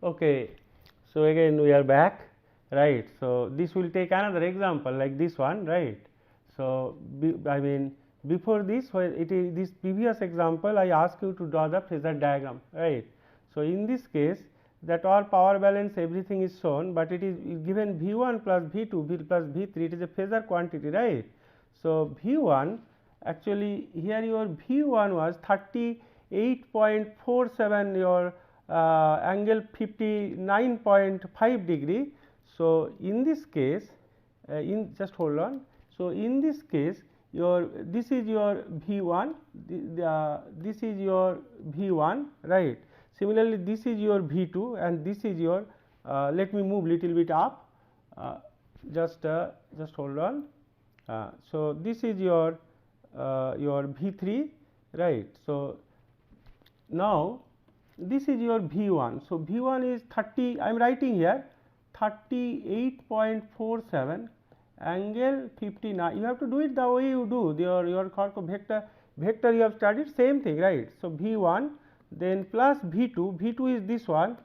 Okay, so again we are back, right. So this will take another example like this one, right. So I mean before this, where it is this previous example, I ask you to draw the phasor diagram, right. So in this case, that all power balance everything is shown, but it is given V1 plus V2 V plus V3, it is a phasor quantity, right. So V1, actually here your V1 was 38.47, your angle 59.5 degree. So in this case, in just hold on. So in this case, your this is your V1, this is your V1, right. Similarly, this is your V2 and this is your let me move little bit up, just hold on. So this is your V3, right. So now this is your V1. So V1 is 30, I am writing here 38.47 angle 59. You have to do it the way you do your vector you have studied, same thing, right. So V1 then plus V2, V2 is this one,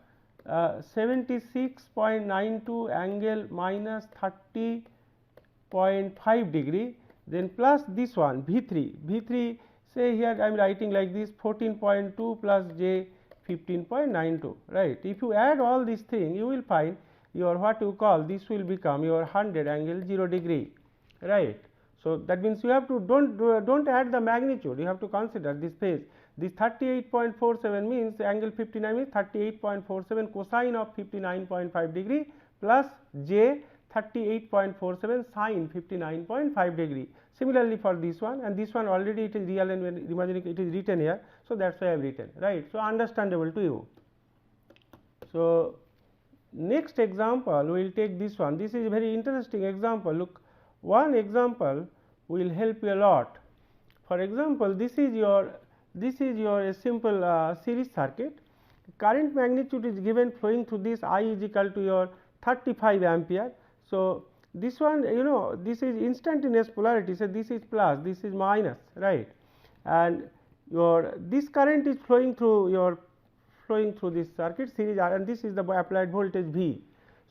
76.92 angle minus 30.5 degree, then plus this one V3, V3 say here I am writing like this 14.2 plus j 15.92, right. If you add all these things, you will find your what you call, this will become your 100 angle 0 degree, right. So that means you have to don't add the magnitude, you have to consider this phase. This 38.47 means angle 59 means 38.47 cosine of 59.5 degree plus j 38.47 sine 59.5 degree. Similarly for this one, and this one already it is real and imaginary, it is written here. So that's why I have written, right. So understandable to you. So next example we will take this one. This is a very interesting example. Look, one example will help you a lot. For example, this is your a simple series circuit. Current magnitude is given flowing through this, I is equal to your 35 ampere. So this one, you know, this is instantaneous polarity, so this is plus, this is minus, right. And your this current is flowing through this circuit series R, and this is the applied voltage V.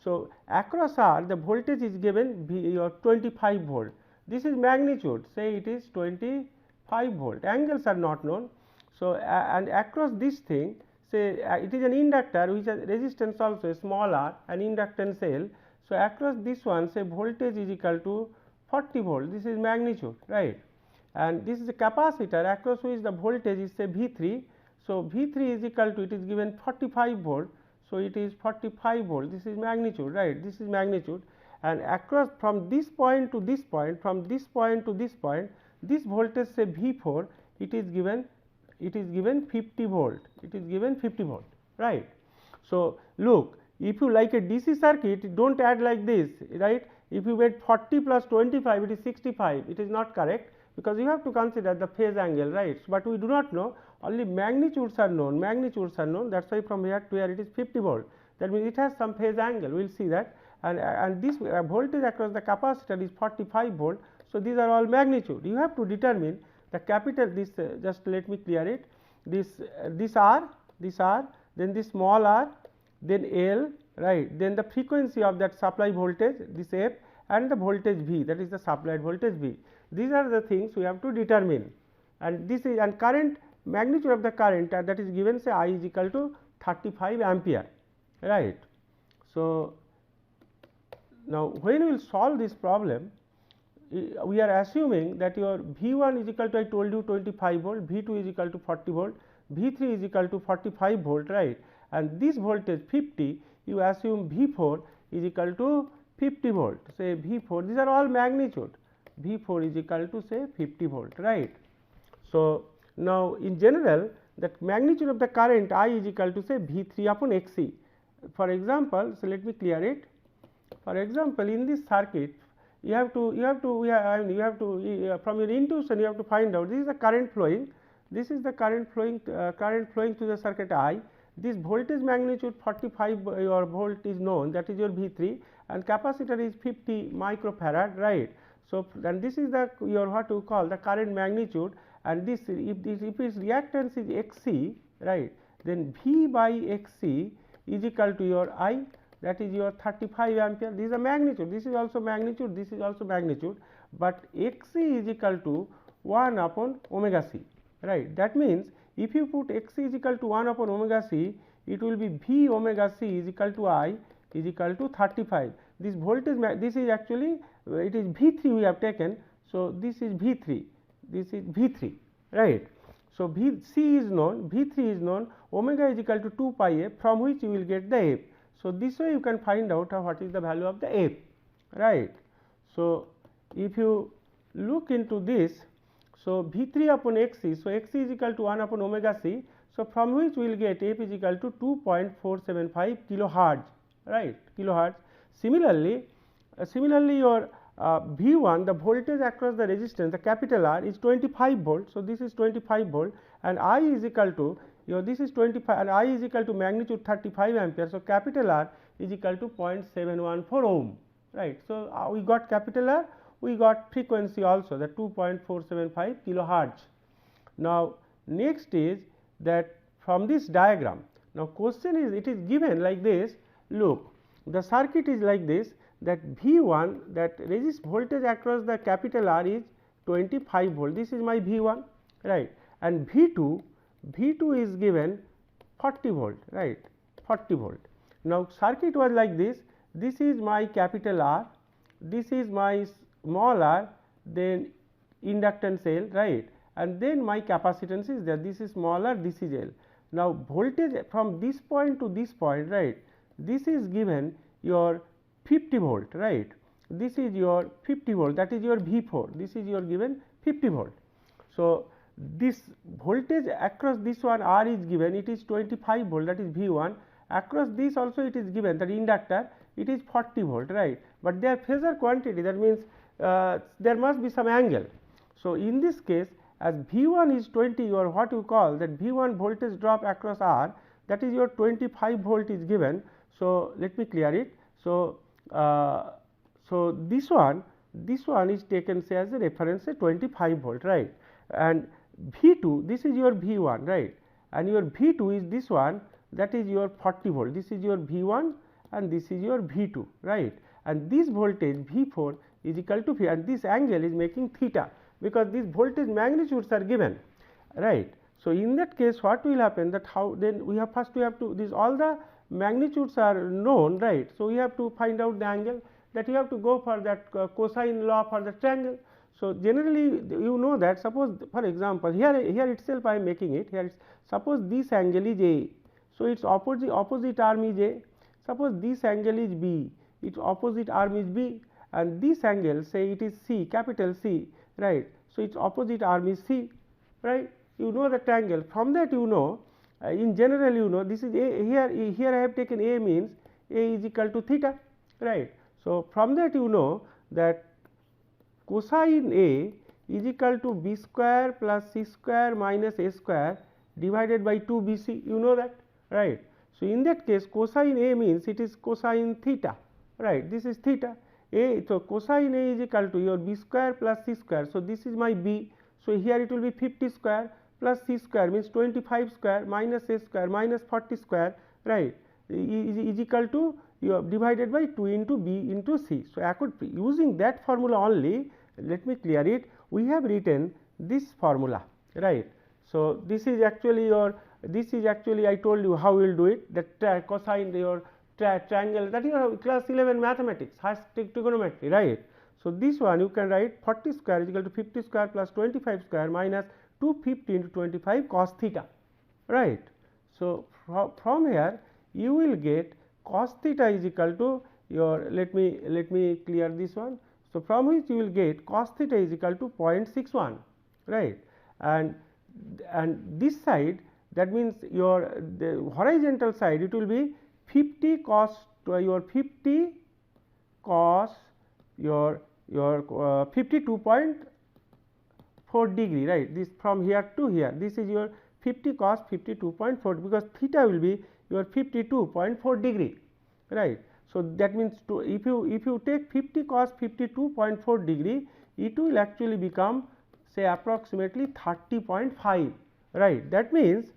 So across R the voltage is given V, your 25 volt. This is magnitude, say it is 25 volt. Angles are not known. So and across this thing, say it is an inductor which has resistance also small r, an inductance L. So across this one, say voltage is equal to 40 volt. This is magnitude, right. And this is a capacitor across which the voltage is say V3. So V3 is equal to, it is given 45 volt. So it is 45 volt. This is magnitude, right. This is magnitude. And across from this point to this point, from this point to this point, this voltage say V4, it is given 50 volt. It is given 50 volt, right. So look, if you like a DC circuit, don't add like this, right. If you get 40 plus 25, it is 65. It is not correct, because you have to consider the phase angle, right. But we do not know, only magnitudes are known. Magnitudes are known. That's why from here to here it is 50 volt. That means it has some phase angle. We will see that. And this voltage across the capacitor is 45 volt. So these are all magnitude. You have to determine the capital, this just let me clear it, this R, then this small r, then L, right, then the frequency of that supply voltage, this F, and the voltage V, that is the supplied voltage V. These are the things we have to determine. And this is, and current, magnitude of the current that is given, say I is equal to 35 ampere, right. So now when we will solve this problem, we are assuming that your V1 is equal to, I told you 25 volt, V2 is equal to 40 volt, V3 is equal to 45 volt, right, and this voltage 50, you assume V4 is equal to 50 volt, say V4, these are all magnitude, V4 is equal to say 50 volt, right. So now in general, that magnitude of the current I is equal to say V3 upon XC. For example, so let me clear it. For example, in this circuit, you have to from your intuition you have to find out, this is the current flowing, this is the current flowing to the circuit I. This voltage magnitude 45 your volt is known, that is your V3, and capacitor is 50 microfarad, right. So then this is the your what you call the current magnitude, and this if its reactance is XC, right, then V by XC is equal to your I, that is your 35 ampere. This is a magnitude, this is also magnitude, this is also magnitude, but Xc is equal to 1 upon omega c, right. That means if you put Xc is equal to 1 upon omega c, it will be V omega c is equal to I is equal to 35. This voltage, this is actually it is V3 we have taken. So, this is V3, this is V3, right. So, Vc is known, V3 is known, omega is equal to 2 pi f, from which you will get the f. So, this way you can find out what is the value of the f, right. So, if you look into this, so V3 upon Xc, so Xc is equal to 1 upon omega c, so from which we will get f is equal to 2.475 kilohertz, right, kilohertz. Similarly, your V1, the voltage across the resistance, the capital R is 25 volt. So, this is 25 volt and I is equal to your, this is 25 and I is equal to magnitude 35 ampere. So, capital R is equal to 0.714 ohm, right. So, we got capital R, we got frequency also, the 2.475 kilohertz. Now, next is that from this diagram, now question is, it is given like this, look, the circuit is like this, that V1, that resist voltage across the capital R is 25 volt, this is my V1, right, and V2 is given 40 volt, right, 40 volt. Now, circuit was like this, this is my capital R, this is my small r, then inductance L, right, and then my capacitance is there, this is small r, this is L. Now, voltage from this point to this point, right, this is given your 50 volt, right, this is your 50 volt, that is your V4, this is your given 50 volt. So, this voltage across this one R is given, it is 25 volt, that is V1, across this also it is given, that inductor, it is 40 volt, right, but they are phasor quantity, that means there must be some angle. So, in this case, as V1 is 20, or what you call that V1 voltage drop across R, that is your 25 volt is given. So, let me clear it. So, this one is taken say as a reference, say 25 volt, right, and V2, this is your V1, right, and your V2 is this one, that is your 40 volt, this is your V1 and this is your V2, right, and this voltage V4 is equal to V, and this angle is making theta, because these voltage magnitudes are given, right. So, in that case what will happen, that how then we have first we have to, this all the magnitudes are known, right. So, we have to find out the angle, that you have to go for that cosine law for the triangle. So, generally you know that, suppose for example, here itself I am making it, here suppose this angle is A, so its opposite arm is A, suppose this angle is B, its opposite arm is B, and this angle say it is C, capital C, right. So, its opposite arm is C, right, you know the triangle. From that you know, in general you know, this is A, here I have taken A means A is equal to theta, right. So, from that you know that cosine A is equal to B square plus C square minus A square divided by 2 B C, you know that, right. So, in that case cosine A means it is cosine theta, right, this is theta. A, so cosine A is equal to your B square plus C square. So, this is my B. So, here it will be 50 square plus C square means 25 square minus A square minus 40 square, right, is equal to your divided by 2 into B into C. So, I could using that formula only, let me clear it, we have written this formula, right. So, this is actually your, this is actually I told you how we will do it, that cosine your triangle, that your class 11 mathematics has trigonometry, right. So, this one you can write 40 square is equal to 50 square plus 25 square minus 250 into 25 cos theta, right. So, from here you will get cos theta is equal to your, let me clear this one. So, from which you will get cos theta is equal to 0.61, right, and this side, that means your the horizontal side, it will be 50 cos your 50 cos your 52.4 degree, right, this from here to here, this is your 50 cos 52.4, because theta will be your 52.4 degree, right. So, that means to, if you take 50 cos 52.4 degree, it will actually become say approximately 30.5, right. That means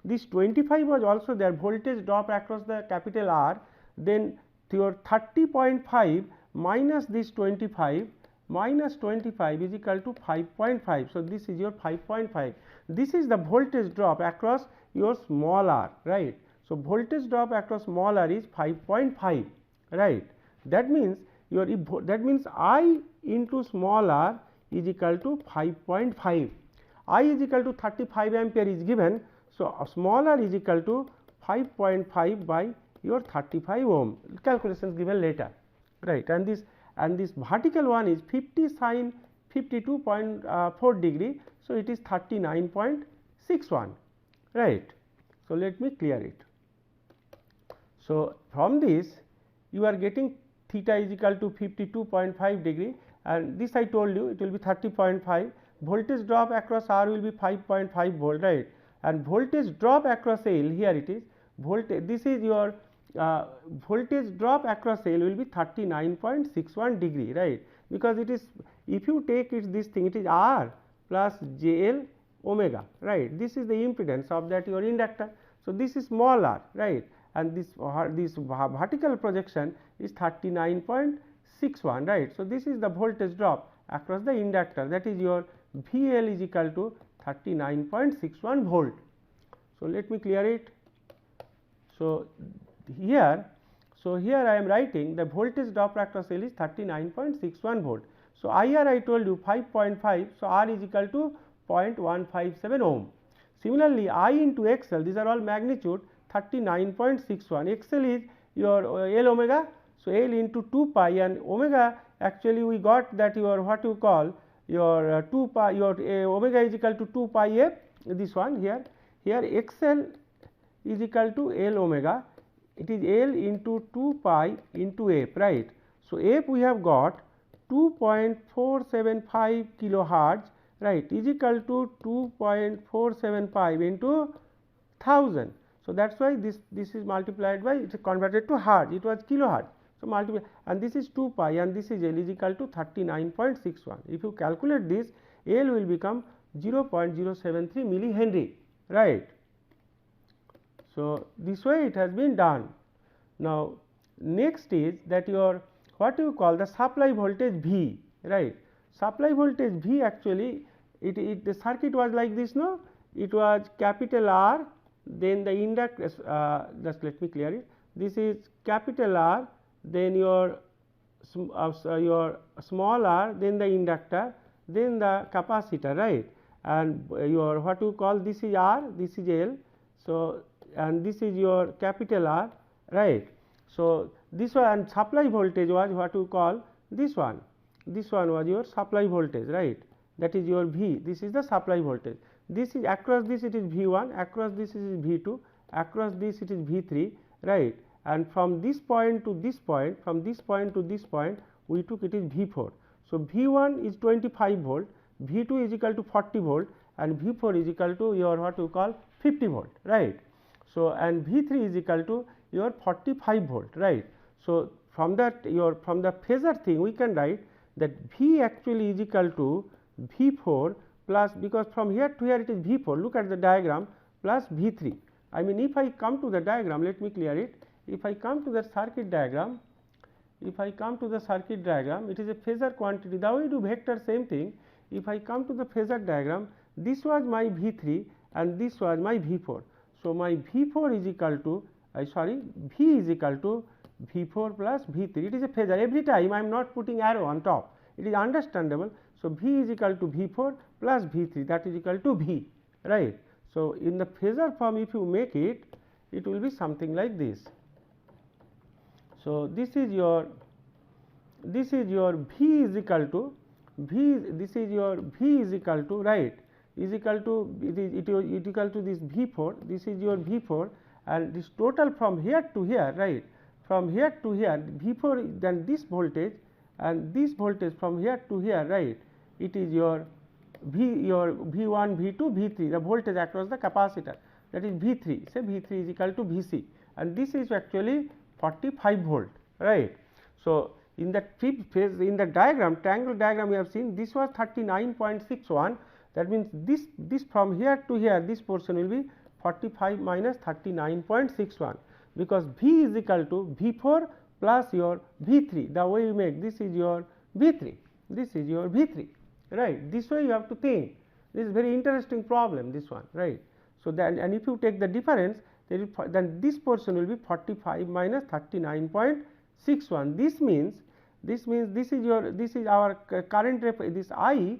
this 25 was also there, voltage drop across the capital R, then your 30.5 minus this 25 minus 25 is equal to 5.5. So, this is your 5.5. This is the voltage drop across your small r, right. So, voltage drop across small r is 5.5, right. That means that means I into small r is equal to 5.5. I is equal to 35 ampere is given. So, small r is equal to 5.5 by your 35 ohm, calculations given later, right. And this vertical one is 50 sin 52.4 degree. So, it is 39.61, right. So, let me clear it. So, from this you are getting theta is equal to 52.5 degree, and this I told you it will be 30.5. Voltage drop across R will be 5.5 volt, right, and voltage drop across L, here it is voltage, this is your voltage drop across L will be 39.61 degree, right, because it is, if you take it this thing, it is R plus JL omega, right. This is the impedance of that your inductor. So, this is small r, right, and this vertical projection is 39.61, right. So, this is the voltage drop across the inductor, that is your VL is equal to 39.61 volt. So, let me clear it. So, here I am writing the voltage drop across L is 39.61 volt. So, IR I told you 5.5. So, R is equal to 0.157 ohm. Similarly, I into XL, these are all magnitude, 39.61. XL is your L omega. So, L into 2 pi, and omega actually we got that your what you call your 2 pi, your omega is equal to 2 pi f, this one here XL is equal to L omega, it is L into 2 pi into f, right. So, f we have got 2.475 kilohertz, right, is equal to 2.475 into 1000. So, that is why this is multiplied by, it is converted to hertz, it was kilohertz. So, multiply, and this is 2 pi and this is L is equal to 39.61. If you calculate this, L will become 0.073 millihenry, right. So, this way it has been done. Now, next is that your what you call the supply voltage V, right. Supply voltage V actually the circuit was like this, no, it was capital R, then the inductor, just let me clear it, this is capital R, then your small r, then the inductor, then the capacitor, right, and your what you call, this is R, this is L. So, and this is your capital R, right. So, this one, and supply voltage was what you call this one was your supply voltage, right, that is your V, this is the supply voltage. This is across this it is V1, across this is V2, across this it is V3, right, and from this point to this point, from this point to this point we took it is V4. So, V1 is 25 volt, V2 is equal to 40 volt, and V4 is equal to your what you call 50 volt, right. So, and V3 is equal to your 45 volt, right. So, from that from the phasor thing we can write that V actually is equal to V4 plus, because from here to here it is V4, look at the diagram, plus V3. I mean, if I come to the diagram, let me clear it. If I come to the circuit diagram, it is a phasor quantity, the way we do vector same thing. If I come to the phasor diagram, this was my V3 and this was my V4. So, my V4 is equal to V is equal to V4 plus V3, it is a phasor, every time I am not putting arrow on top, it is understandable. So, V is equal to V4 plus V3, that is equal to V, right. So, in the phasor form if you make it, it will be something like this. So, this is your V is equal to this is your V is equal to, right, is equal to it is equal to this V4, this is your V4, and this total from here to here, right, from here to here V4, then this voltage and this voltage from here to here, right, it is your V1, V2, V3, the voltage across the capacitor, that is V3, say V3 is equal to Vc, and this is actually 45 volt, right. So, in the fifth phase, in the diagram, triangle diagram we have seen, this was 39.61, that means this from here to here, this portion will be 45 minus 39.61, because V is equal to V4 plus your V3. The way you make, this is your V3, this is your V3, right. This way you have to think. This is very interesting problem, this one, right. So, then, and if you take the difference, then this portion will be 45 minus 39.61. This means this is your, this is our current this I,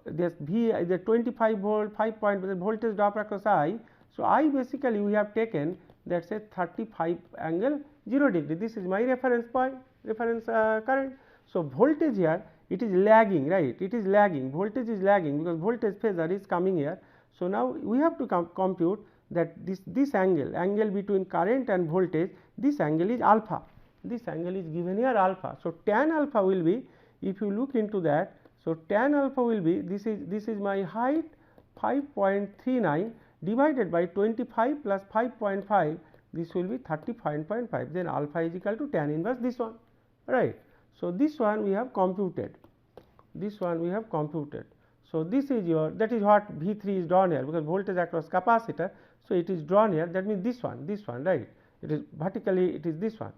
this V, the 25 volt 5 point voltage drop across I. So, I basically we have taken that say 35 angle 0 degree. This is my reference point, reference current. So, voltage here it is lagging, right, it is lagging, voltage is lagging because voltage phasor is coming here. So, now we have to compute that this angle between current and voltage, this angle is alpha, this angle is given here alpha. So, tan alpha will be, if you look into that, so tan alpha will be, this is my height 5.39 divided by 25 plus 5.5, this will be 35.5, then alpha is equal to tan inverse this one, right. So, this one we have computed, this one we have computed. So, this is your, that is what V3 is drawn here, because voltage across capacitor. So, it is drawn here, that means this one, right, it is vertically, it is this one,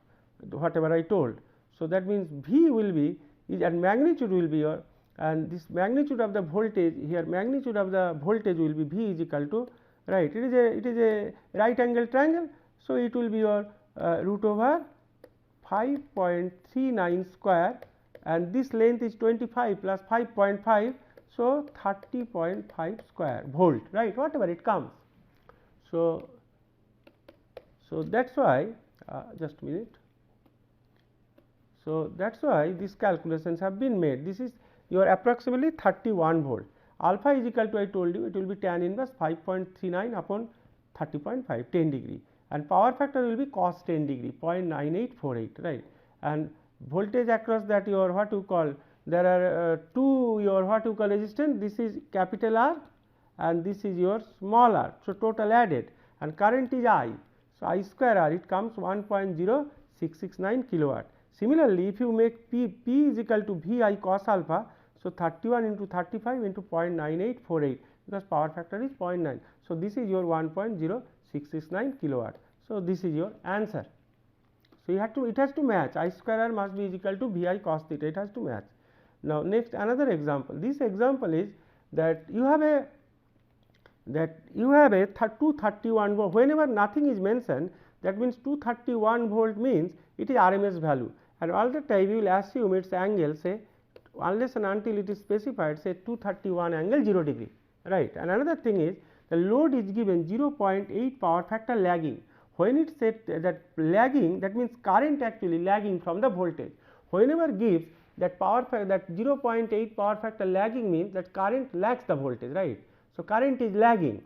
whatever I told. So, that means V will be is, and magnitude will be your, and this magnitude of the voltage here, magnitude of the voltage will be V is equal to, right, it is a right angle triangle. So, it will be your root over 5.39 square, and this length is 25 plus 5.5. So, 30.5 square volt, right, whatever it comes. So, that is why just a minute. So, that is why these calculations have been made. This is your approximately 31 volt. Alpha is equal to, I told you, it will be tan inverse 5.39 upon 30.5, 10 degree, and power factor will be cos 10 degree 0.9848, right. And voltage across that your what you call, there are two your what you call resistance, this is capital R and this is your small r. So, total added, and current is I. So, I square R, it comes 1.0669 kilowatt. Similarly, if you make P is equal to V I cos alpha, so 31 into 35 into 0.9848, because power factor is 0.9. So, this is your 1.0669 kilowatt. So, this is your answer. So, you have to, it has to match, I square R must be equal to V I cos theta, it has to match. Now, next another example. This example is that you have a 231 volt. Whenever nothing is mentioned, that means 231 volt means it is RMS value, and all the time you will assume its angle, say unless and until it is specified, say 231 angle 0 degree, right. And another thing is the load is given 0.8 power factor lagging. When it said that lagging, that means current actually lagging from the voltage. Whenever gives that power that 0.8 power factor lagging means that current lags the voltage, right. So, current is lagging,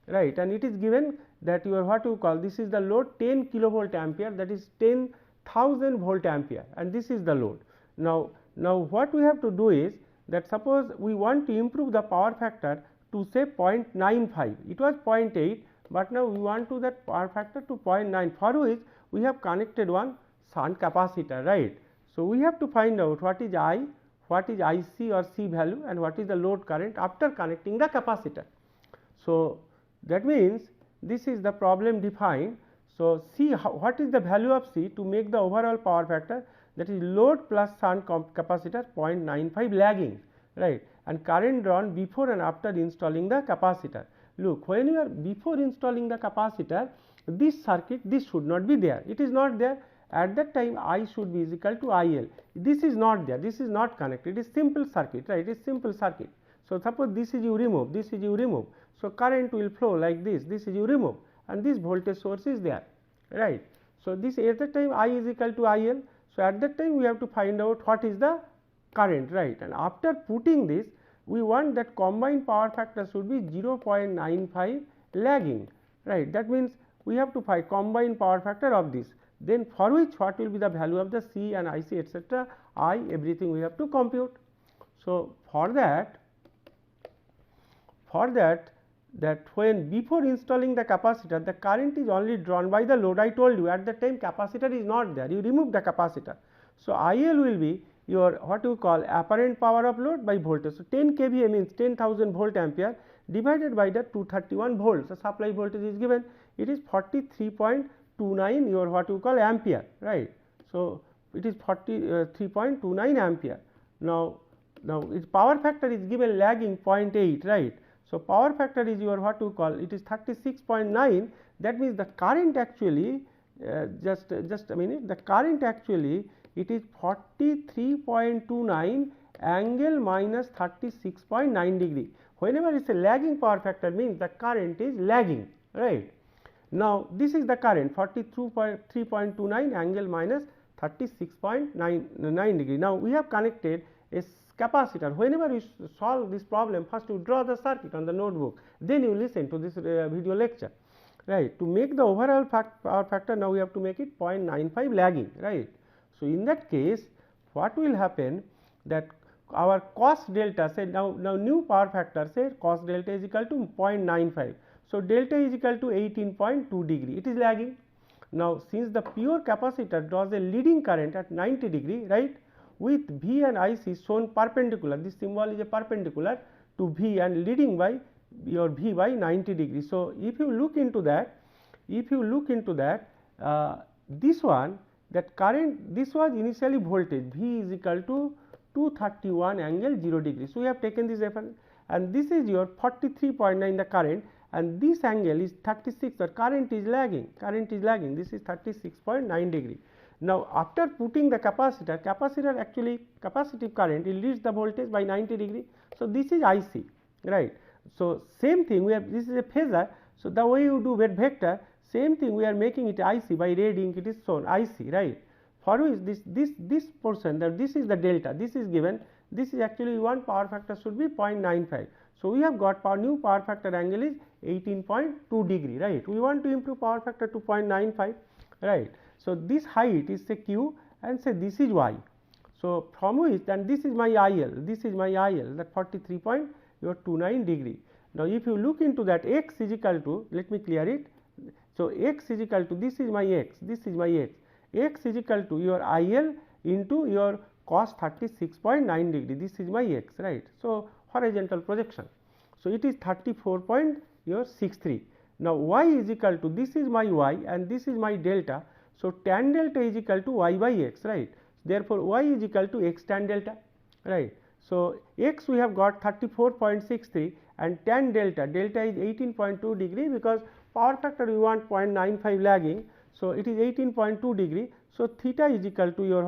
right, and it is given that your what you call, this is the load 10 kilovolt ampere, that is 10,000 volt ampere, and this is the load. Now, what we have to do is that suppose we want to improve the power factor to say 0.95, it was 0.8, but now we want to that power factor to 0.9, for which we have connected one shunt capacitor, right. So, we have to find out what is I, what is IC or C value, and what is the load current after connecting the capacitor. So, that means this is the problem defined. So, C, what is the value of C to make the overall power factor, that is load plus shunt capacitor 0.95 lagging, right, and current drawn before and after installing the capacitor. Look, when you are before installing the capacitor, this circuit, this should not be there, it is not there. At that time I should be is equal to IL, this is not there, this is not connected, it is simple circuit, right, it is simple circuit. So, suppose this is you remove, this is you remove, so current will flow like this is you remove, and this voltage source is there, right. So, this at that time I is equal to IL. So, at that time we have to find out what is the current, right, and after putting this we want that combined power factor should be 0.95 lagging, right. That means we have to find combined power factor of this, then for which what will be the value of the C and IC etc. I, everything we have to compute. So, for that that when before installing the capacitor, the current is only drawn by the load. I told you at that time capacitor is not there, you remove the capacitor. So, IL will be your what you call apparent power of load by voltage. So, 10 kVA means 10,000 volt ampere, divided by the 231 volts, the supply voltage is given, it is 43.29 your what you call ampere, right. So, it is 43.29 ampere. Now its power factor is given lagging 0.8, right. So, power factor is your what you call, it is 36.9, that means the current actually just a minute, the current actually it is 43.29 angle minus 36.9 degree. Whenever it is a lagging power factor means the current is lagging, right. Now, this is the current 43.29 angle minus 36.9 degree. Now, we have connected a capacitor. Whenever you solve this problem, first you draw the circuit on the notebook, then you listen to this video lecture, right. To make the overall power factor, now we have to make it 0.95 lagging, right. So, in that case what will happen, that our cos delta, say now new power factor, say cos delta is equal to 0.95. So, delta is equal to 18.2 degree, it is lagging. Now, since the pure capacitor draws a leading current at 90 degree, right, with V and IC shown perpendicular, this symbol is a perpendicular to V and leading by your V by 90 degree. So, if you look into that, this one, that current, this was initially voltage, V is equal to 231 angle 0 degree. So, we have taken this reference and this is your 43.9 the current, and this angle is 36, the current is lagging, this is 36.9 degree. Now, after putting the capacitor actually capacitive current will reach the voltage by 90 degree. So, this is IC, right. So, same thing we have, this is a phasor. So, the way you do with vector, same thing we are making it IC by red ink, it is shown IC, right. For which this portion, that this is the delta, this is given, this is actually one power factor should be 0.95. So, we have got new power factor angle is 18.2 degree, right. We want to improve power factor to 0.95, right. So, this height is say Q and say this is Y. So, from which, and this is my IL, that 43.29 degree. Now, if you look into that, x is equal to, let me clear it. So, x is equal to, this is my x, x is equal to your IL into your cos 36.9 degree, this is my x, right. So, horizontal projection. So, it is 34.63. Now, y is equal to, this is my y and this is my delta. So, tan delta is equal to y by x, right. Therefore, y is equal to x tan delta, right. So, x we have got 34.63 and tan delta is 18.2 degree, because power factor we want 0.95 lagging. So, it is 18.2 degree. So, theta is equal to your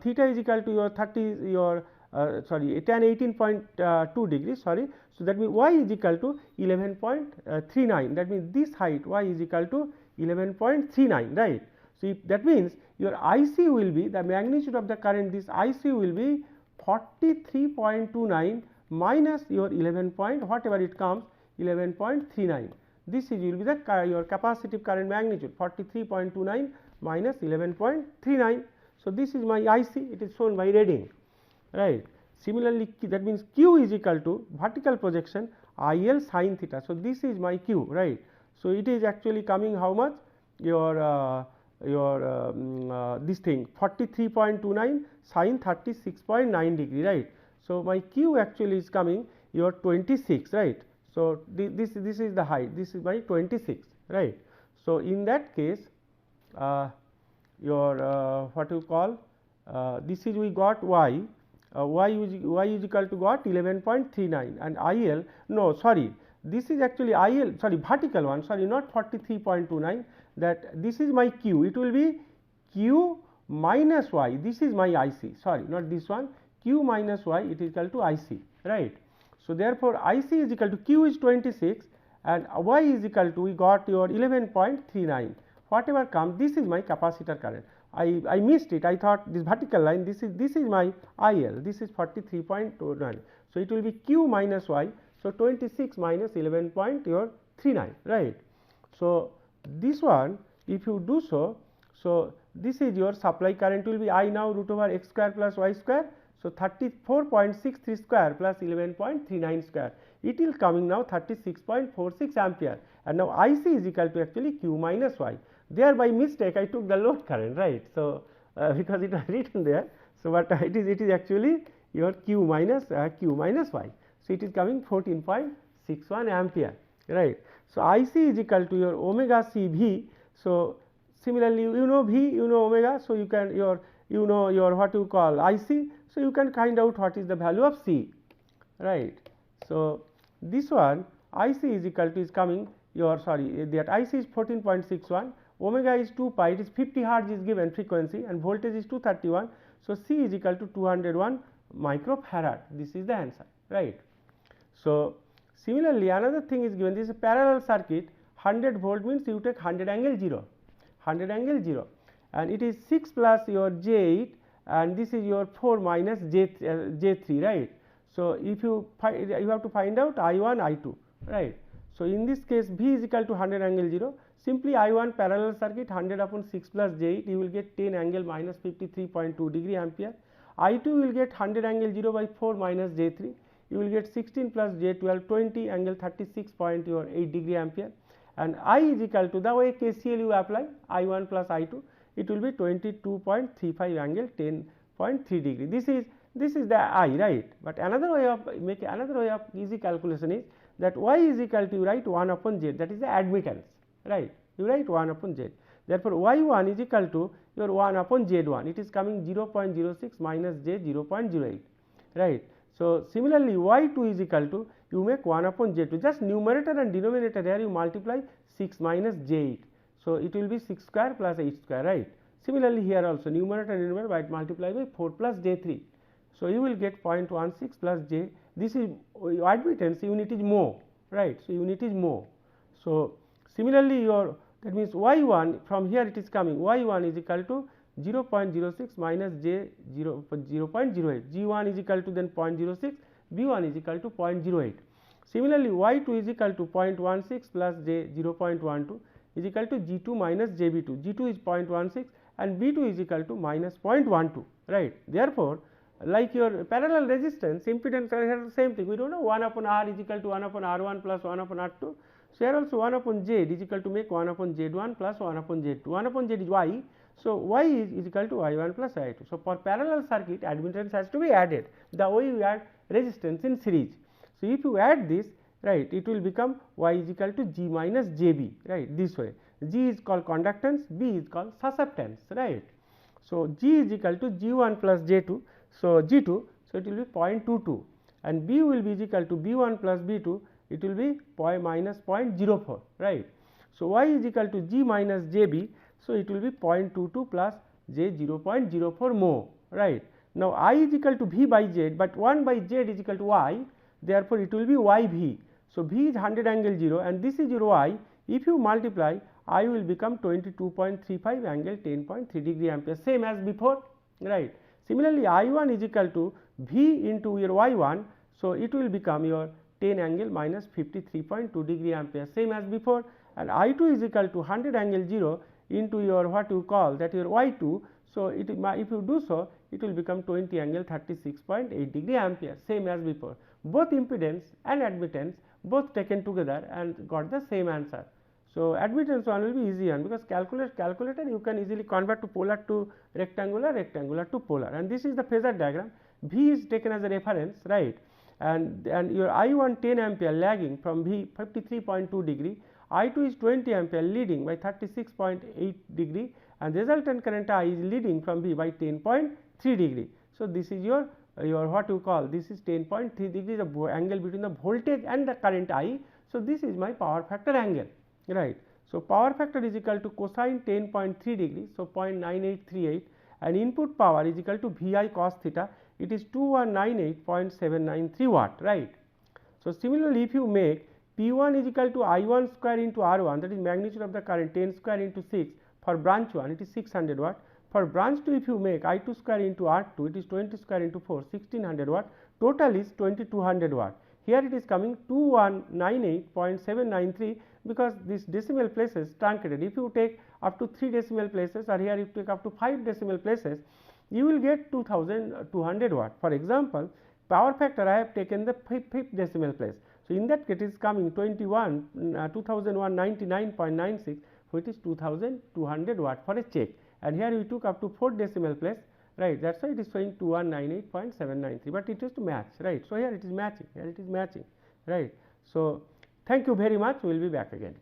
theta is equal to your tan 18.2 degree, sorry. So, that means y is equal to 11.39, that means this height y is equal to 11.39, right. So, if that means your IC will be, the magnitude of the current, this IC will be 43.29 minus your 11 point whatever it comes 11.39. This is will be the your capacitive current magnitude 43.29 minus 11.39. So, this is my IC, it is shown by red ink, right. Similarly, that means Q is equal to vertical projection IL sin theta. So, this is my Q, right. So, it is actually coming how much, your this thing 43.29 sin 36.9 degree, right. So, my Q actually is coming your 26, right. So, this is the height, this is my 26, right. So, in that case your what you call this is we got y, y is equal to got 11.39 and IL, no sorry, this is actually IL, sorry vertical one, sorry not 43.29, that this is my Q, it will be Q minus y, this is my IC, sorry not this one, Q minus y, it is equal to IC, right. So, therefore, IC is equal to Q is 26 and y is equal to, we got your 11.39, whatever comes, this is my capacitor current. I missed it, I thought this vertical line, this is my IL, this is 43.29. So, it will be Q minus y. So, 26 minus 11.39, right. So, this one if you do so, so this is your supply current will be I now root over x square plus y square. So, 34.63 square plus 11.39 square, it will coming now 36.46 ampere, and now IC is equal to actually Q minus y. There by mistake I took the load current, right. So, because it was written there. So, but it is actually your Q minus y. So, it is coming 14.61 ampere, right. So, IC is equal to your omega C V. So, similarly you know V, you know omega. So, you can your what you call IC. So, you can find out what is the value of C, right. So, this one IC is equal to is coming your that IC is 14.61, omega is 2 pi, it is 50 hertz is given frequency and voltage is 231. So, C is equal to 201 microfarad. This is the answer, right. So, similarly another thing is given, this is a parallel circuit, 100 volt means you take 100 angle 0, 100 angle 0, and it is 6 plus your J8 and this is your 4 minus J3, right. So, if you have to find out I1 I2, right. So, in this case V is equal to 100 angle 0, simply I1 parallel circuit 100 upon 6 plus J8 you will get 10 angle minus 53.2 degree ampere. I2 will get 100 angle 0 by 4 minus J3, you will get 16 plus J12 20 angle 36.8 degree ampere, and I is equal to the way KCL you apply I1 plus I2, it will be 22.35 angle 10.3 degree. This is the I, right. But another way of easy calculation is that Y is equal to you write 1 upon Z, that is the admittance, right. You write 1 upon Z. Therefore, Y1 is equal to your 1 upon Z1, it is coming 0.06 minus J 0.08, right. So, similarly Y2 is equal to you make 1 upon Z2, just numerator and denominator here you multiply 6 minus J8. So, it will be 6 square plus 8 square, right. Similarly, here also numerator and denominator by multiply by 4 plus J3. So, you will get 0.16 plus J, this is admittance, unit is mho, right. So, unit is mho. So, similarly your that means Y1 from here it is coming Y1 is equal to 0.06 minus J 0.08, G1 is equal to then 0.06, B1 is equal to 0.08. Similarly, Y2 is equal to 0.16 plus J 0.12 is equal to G2 minus JB2, G2 is 0.16 and B2 is equal to minus 0.12, right. Therefore, like your parallel resistance impedance are here the same thing, we do not know 1 upon R is equal to 1 upon R1 plus 1 upon R2. So, here also 1 upon Z is equal to make 1 upon Z1 plus 1 upon Z2, 1 upon Z is Y. So, Y is equal to Y1 plus Y2. So, for parallel circuit admittance has to be added the way you add resistance in series. So, if you add this, right, it will become Y is equal to G minus JB, right, this way. G is called conductance, B is called susceptance, right. So, G is equal to G1 plus J2, so G2, so it will be 0.22 and B will be equal to B1 plus B2, it will be minus 0.04, right. So, Y is equal to G minus JB, so it will be 0.22 plus J 0.04 mho, right. Now, I is equal to V by Z, but 1 by Z is equal to Y, therefore, it will be YV. So, V is 100 angle 0 and this is your Y, if you multiply I will become 22.35 angle 10.3 degree ampere, same as before, right. Similarly, I1 is equal to V into your Y1, so it will become your 10 angle minus 53.2 degree ampere, same as before, and I2 is equal to 100 angle 0 into your what you call that your Y2. So, if you do so, it will become 20 angle 36.8 degree ampere, same as before. Both impedance and admittance both taken together and got the same answer. So, admittance one will be easy one, because calculator you can easily convert to polar to rectangular, rectangular to polar, and this is the phasor diagram. V is taken as a reference, right, and your I1 10 ampere lagging from V 53.2 degree, I2 is 20 ampere leading by 36.8 degree, and resultant current I is leading from V by 10.3 degree. So, this is your what you call, this is 10.3 degree the angle between the voltage and the current I. So, this is my power factor angle, right. So, power factor is equal to cosine 10.3 degree, so 0.9838, and input power is equal to Vi cos theta, it is 2198.793 watt, right. So, similarly, if you make P1 is equal to I1 square into R1, that is magnitude of the current 10 square into 6, for branch 1 it is 600 watt, for branch 2 if you make I2 square into R2 it is 20 square into 4 1600 watt, total is 2200 watt. Here it is coming 2198.793, because this decimal places truncated. If you take up to 3 decimal places, or here if you take up to 5 decimal places, you will get 2200 watt. For example, power factor I have taken the 5th decimal place. So, in that case it is coming 2199.96, which is 2200 watt for a check, and here we took up to 4th decimal place. right. That is why it is showing 2198.793, but it is to match, right. So, here it is matching, right. So, thank you very much, we will be back again.